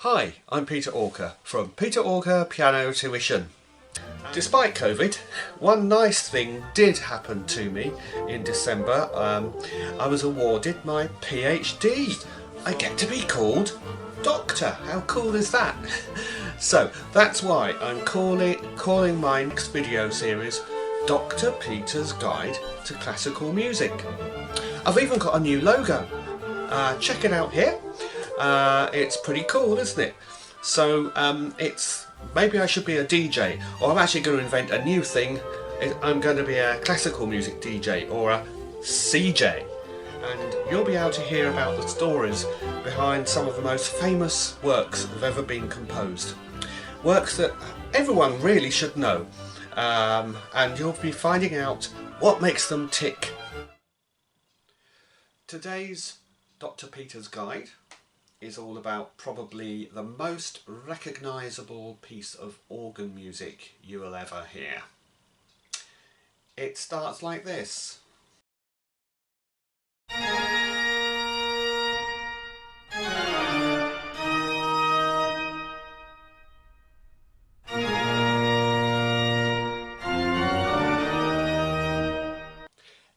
Hi, I'm Peter Orker from Peter Orker Piano Tuition. Despite COVID, one nice thing did happen to me in December. I was awarded my PhD. I get to be called Doctor. How cool is that? So that's why I'm calling my next video series Dr. Peter's Guide to Classical Music. I've even got a new logo. Check it out here. It's pretty cool, isn't it? So maybe I should be a DJ, or I'm actually going to invent a new thing. I'm going to be a classical music DJ or a CJ, and you'll be able to hear about the stories behind some of the most famous works that have ever been composed. Works that everyone really should know, and you'll be finding out what makes them tick. Today's Dr. Peter's Guide is all about probably the most recognisable piece of organ music you will ever hear. It starts like this.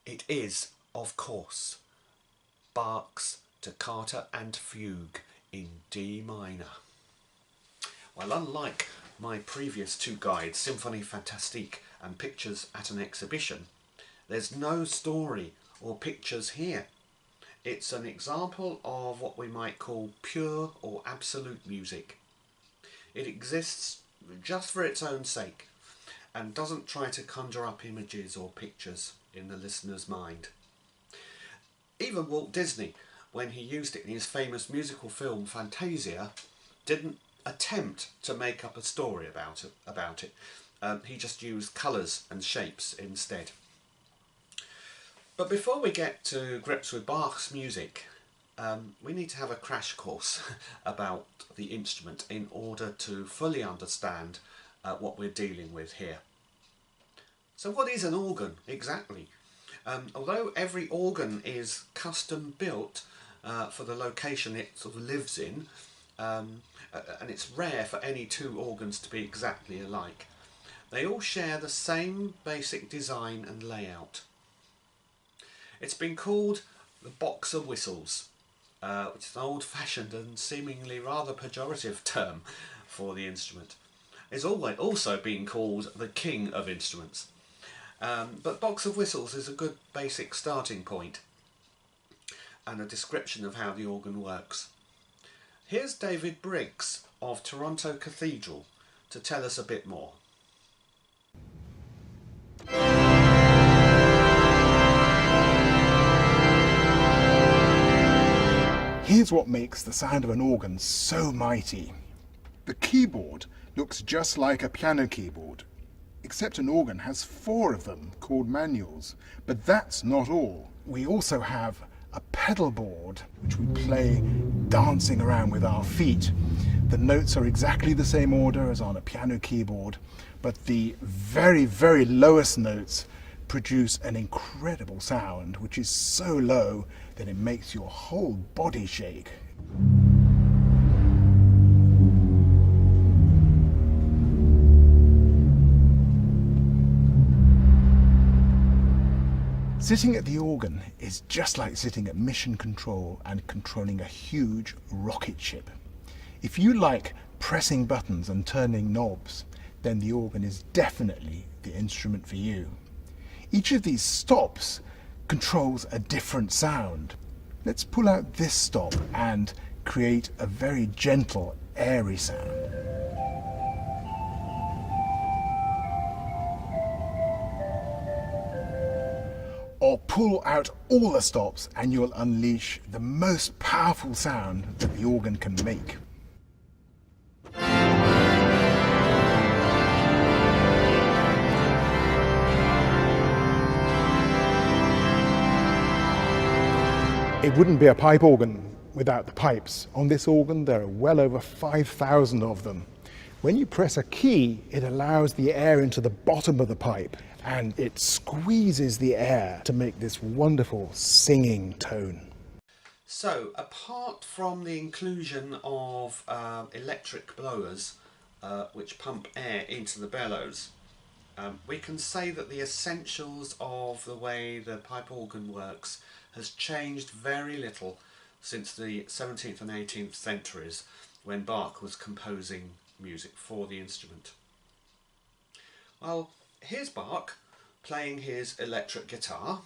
It is, of course, Bach's Toccata and Fugue in D minor. Well, unlike my previous two guides, Symphonie Fantastique and Pictures at an Exhibition, there's no story or pictures here. It's an example of what we might call pure or absolute music. It exists just for its own sake and doesn't try to conjure up images or pictures in the listener's mind. Even Walt Disney, when he used it in his famous musical film Fantasia, didn't attempt to make up a story about it. He just used colours and shapes instead. But before we get to grips with Bach's music, we need to have a crash course about the instrument in order to fully understand what we're dealing with here. So what is an organ exactly? Although every organ is custom built for the location it sort of lives in, and it's rare for any two organs to be exactly alike, they all share the same basic design and layout. It's been called the box of whistles, which is an old-fashioned and seemingly rather pejorative term for the instrument. It's also been called the king of instruments. But box of whistles is a good basic starting point and a description of how the organ works. Here's David Briggs of Toronto Cathedral to tell us a bit more. Here's what makes the sound of an organ so mighty. The keyboard looks just like a piano keyboard, except an organ has 4 of them called manuals. But that's not all. We also have a pedal board which we play dancing around with our feet. The notes are exactly the same order as on a piano keyboard, but the very, very lowest notes produce an incredible sound which is so low that it makes your whole body shake. Sitting at the organ is just like sitting at mission control and controlling a huge rocket ship. If you like pressing buttons and turning knobs, then the organ is definitely the instrument for you. Each of these stops controls a different sound. Let's pull out this stop and create a very gentle, airy sound. Or pull out all the stops and you'll unleash the most powerful sound that the organ can make. It wouldn't be a pipe organ without the pipes. On this organ there are well over 5,000 of them. When you press a key, it allows the air into the bottom of the pipe and it squeezes the air to make this wonderful singing tone. So, apart from the inclusion of electric blowers which pump air into the bellows, we can say that the essentials of the way the pipe organ works has changed very little since the 17th and 18th centuries when Bach was composing music for the instrument. Well, here's Bach playing his electric guitar.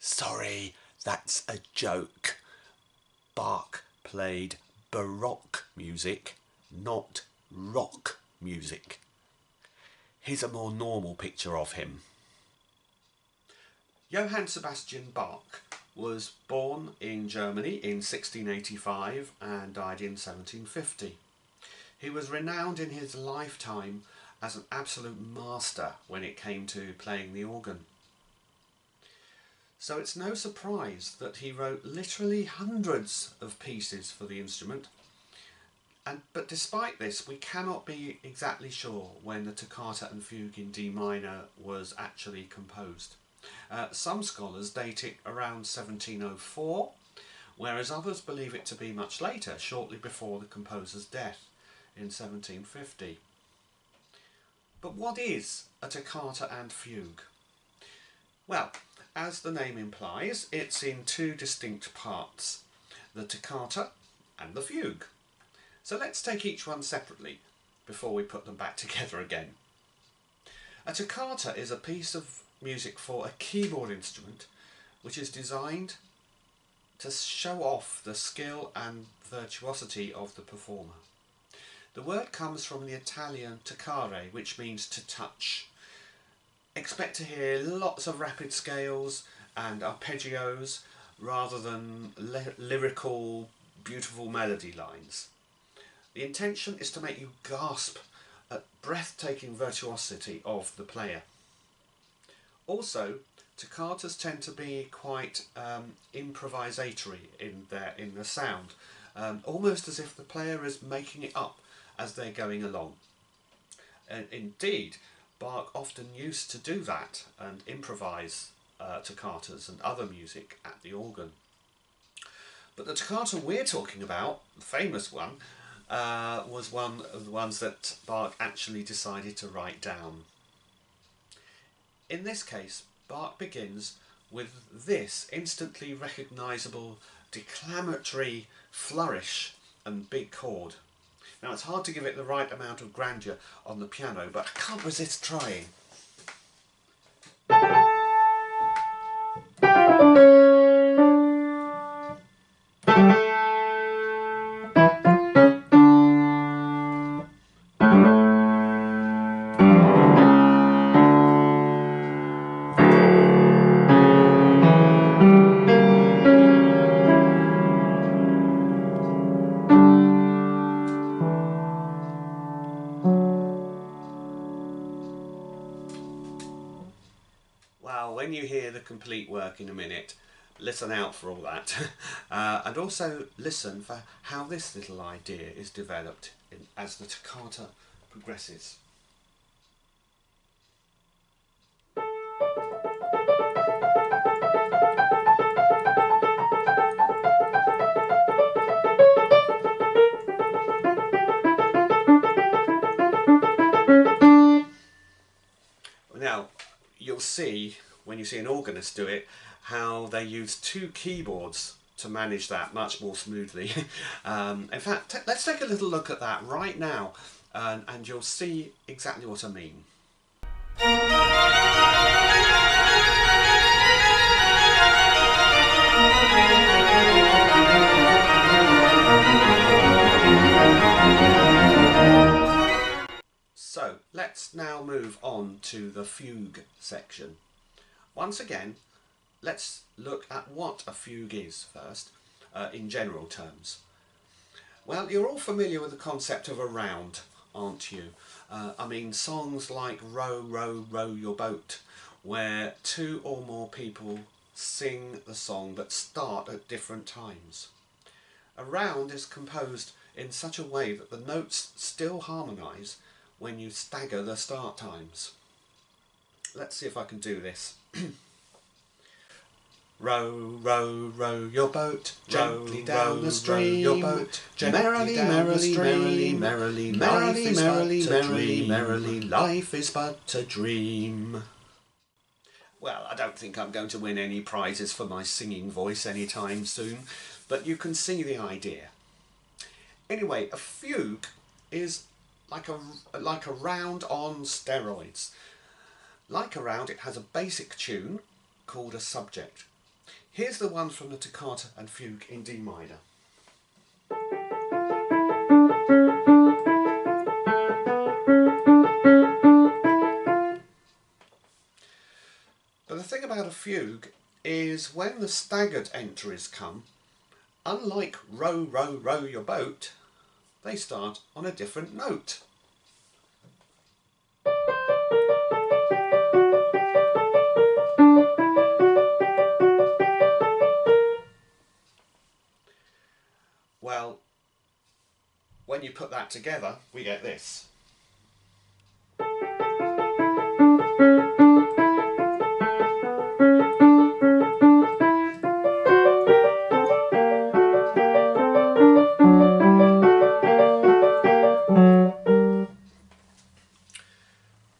Sorry, that's a joke. Bach played Baroque music, not rock music. Here's a more normal picture of him. Johann Sebastian Bach was born in Germany in 1685 and died in 1750. He was renowned in his lifetime as an absolute master when it came to playing the organ. So it's no surprise that he wrote literally hundreds of pieces for the instrument. But despite this, we cannot be exactly sure when the Toccata and Fugue in D minor was actually composed. Some scholars date it around 1704, whereas others believe it to be much later, shortly before the composer's death in 1750. But what is a toccata and fugue? Well, as the name implies, it's in two distinct parts, the toccata and the fugue. So let's take each one separately before we put them back together again. A toccata is a piece of music for a keyboard instrument which is designed to show off the skill and virtuosity of the performer. The word comes from the Italian toccare, which means to touch. Expect to hear lots of rapid scales and arpeggios rather than lyrical, beautiful melody lines. The intention is to make you gasp at breathtaking virtuosity of the player. Also, toccatas tend to be quite improvisatory in the sound, almost as if the player is making it up as they're going along. And indeed, Bach often used to do that and improvise toccatas and other music at the organ. But the toccata we're talking about, the famous one, was one of the ones that Bach actually decided to write down. In this case, Bach begins with this instantly recognisable declamatory flourish and big chord. Now it's hard to give it the right amount of grandeur on the piano, but I can't resist trying. Well, when you hear the complete work in a minute, listen out for all that. And also listen for how this little idea is developed as the toccata progresses. Now, you'll see, when you see an organist do it, how they use two keyboards to manage that much more smoothly. In fact, let's take a little look at that right now, and you'll see exactly what I mean. So let's now move on to the fugue section. Once again, let's look at what a fugue is first, in general terms. Well, you're all familiar with the concept of a round, aren't you? I mean, songs like Row, Row, Row Your Boat, where two or more people sing the song but start at different times. A round is composed in such a way that the notes still harmonise when you stagger the start times. Let's see if I can do this. Row, row, row your boat gently down the stream. Row your boat merrily, merrily, merrily, merrily, merrily, merrily, merrily, merrily. Life is but a dream. Well, I don't think I'm going to win any prizes for my singing voice anytime soon, but you can see the idea. Anyway, a fugue is like a round on steroids. Like a round, it has a basic tune called a subject. Here's the one from the Toccata and Fugue in D minor. But the thing about a fugue is when the staggered entries come, unlike row, row, row your boat, they start on a different note. Well, when you put that together, we get this.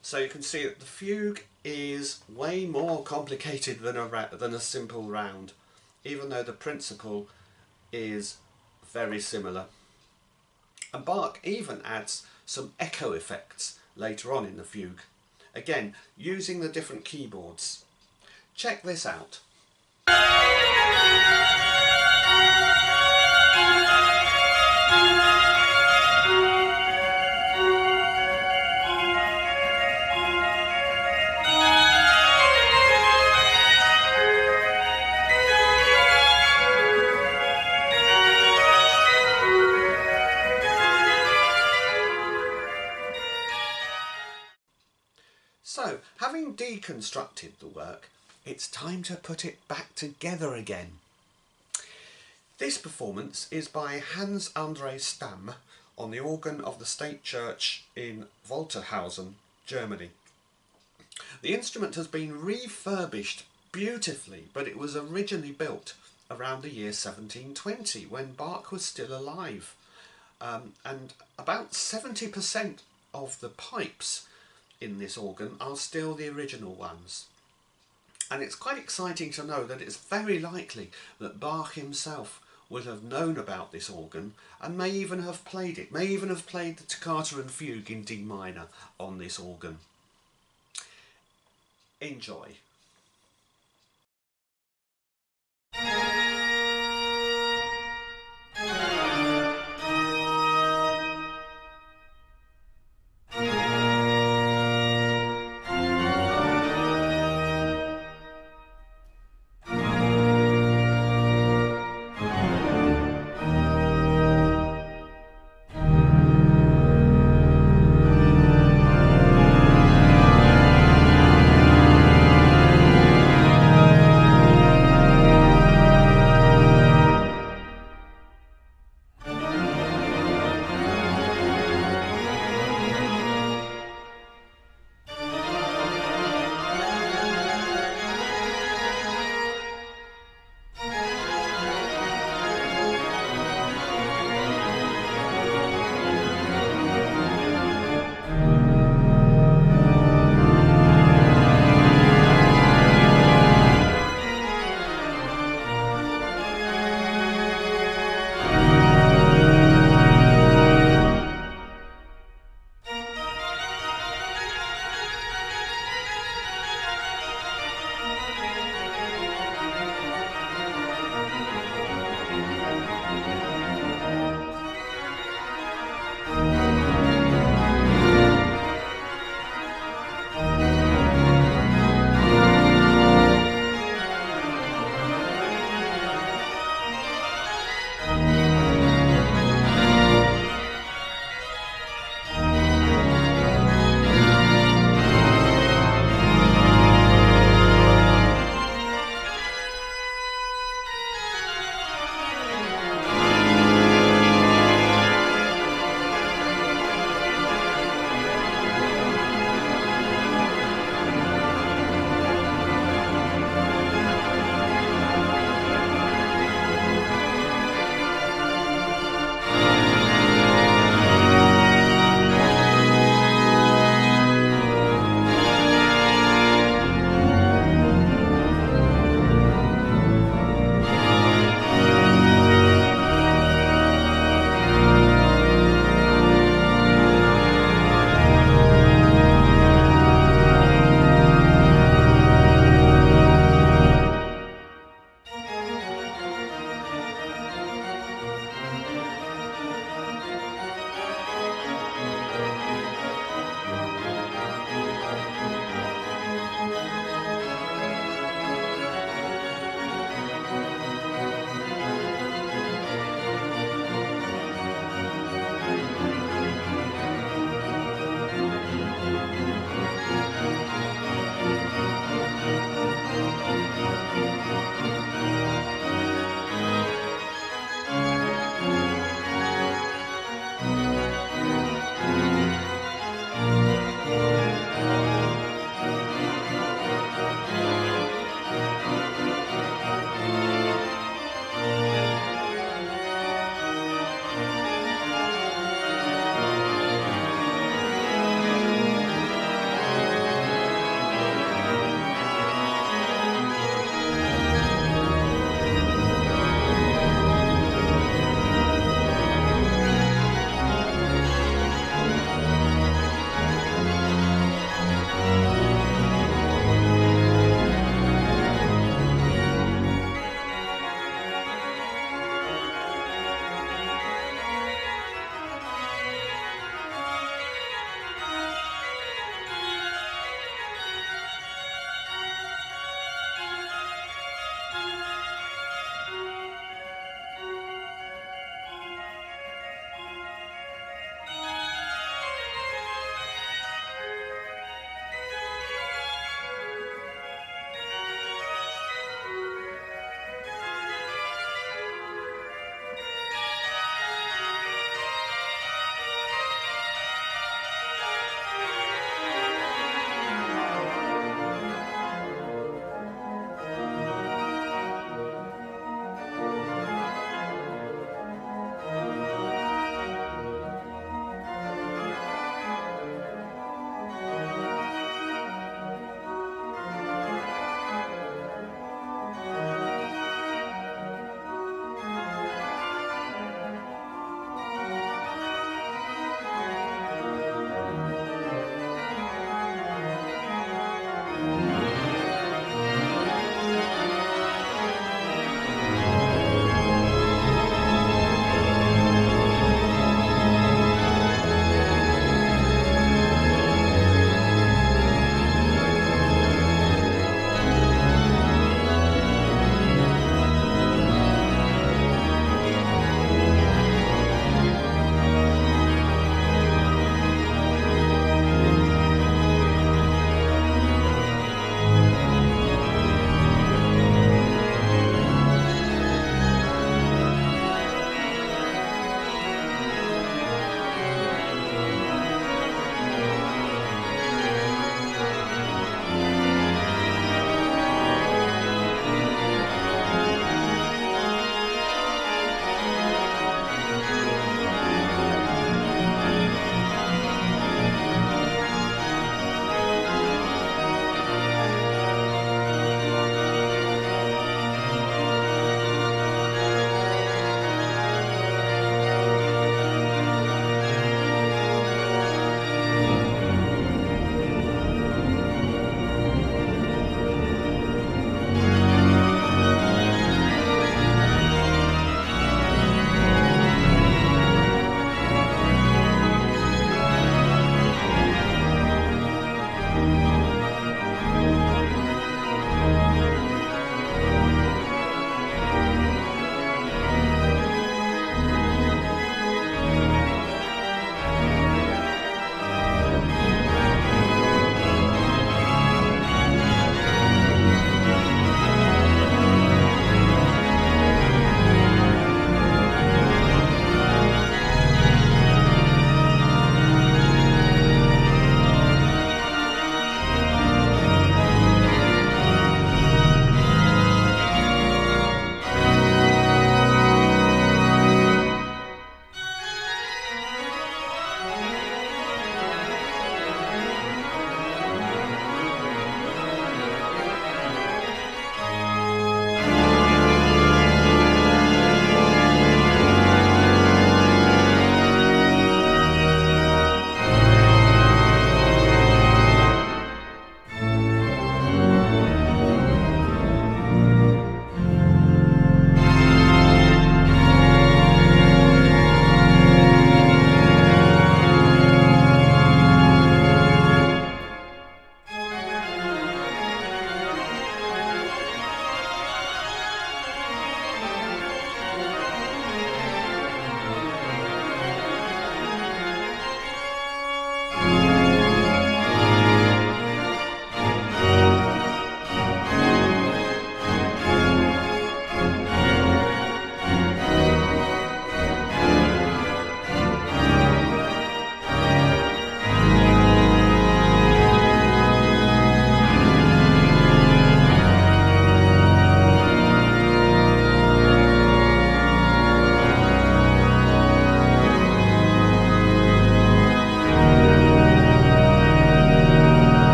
So you can see that the fugue is way more complicated than a simple round, even though the principle is very similar. And Bach even adds some echo effects later on in the fugue, again using the different keyboards. Check this out. So, having deconstructed the work, it's time to put it back together again. This performance is by Hans André Stamm on the organ of the State Church in Wolterhausen, Germany. The instrument has been refurbished beautifully, but it was originally built around the year 1720 when Bach was still alive. And about 70% of the pipes in this organ are still the original ones. And it's quite exciting to know that it's very likely that Bach himself would have known about this organ and may even have played it, may even have played the Toccata and Fugue in D minor on this organ. Enjoy.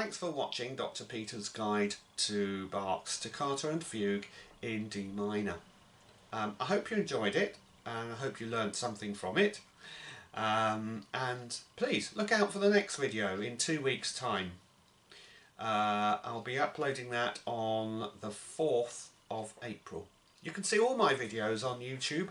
thanks for watching Dr. Peter's Guide to Bach's Toccata and Fugue in D minor. I hope you enjoyed it, and I hope you learned something from it. And please look out for the next video in 2 weeks' time. I'll be uploading that on the 4th of April. You can see all my videos on YouTube,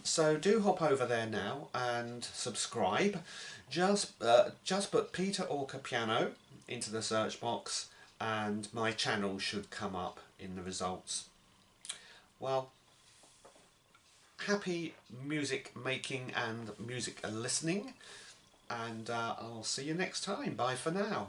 so do hop over there now and subscribe. Just put Peter Orca Piano into the search box and my channel should come up in the results. Well, happy music making and music listening, and I'll see you next time. Bye for now.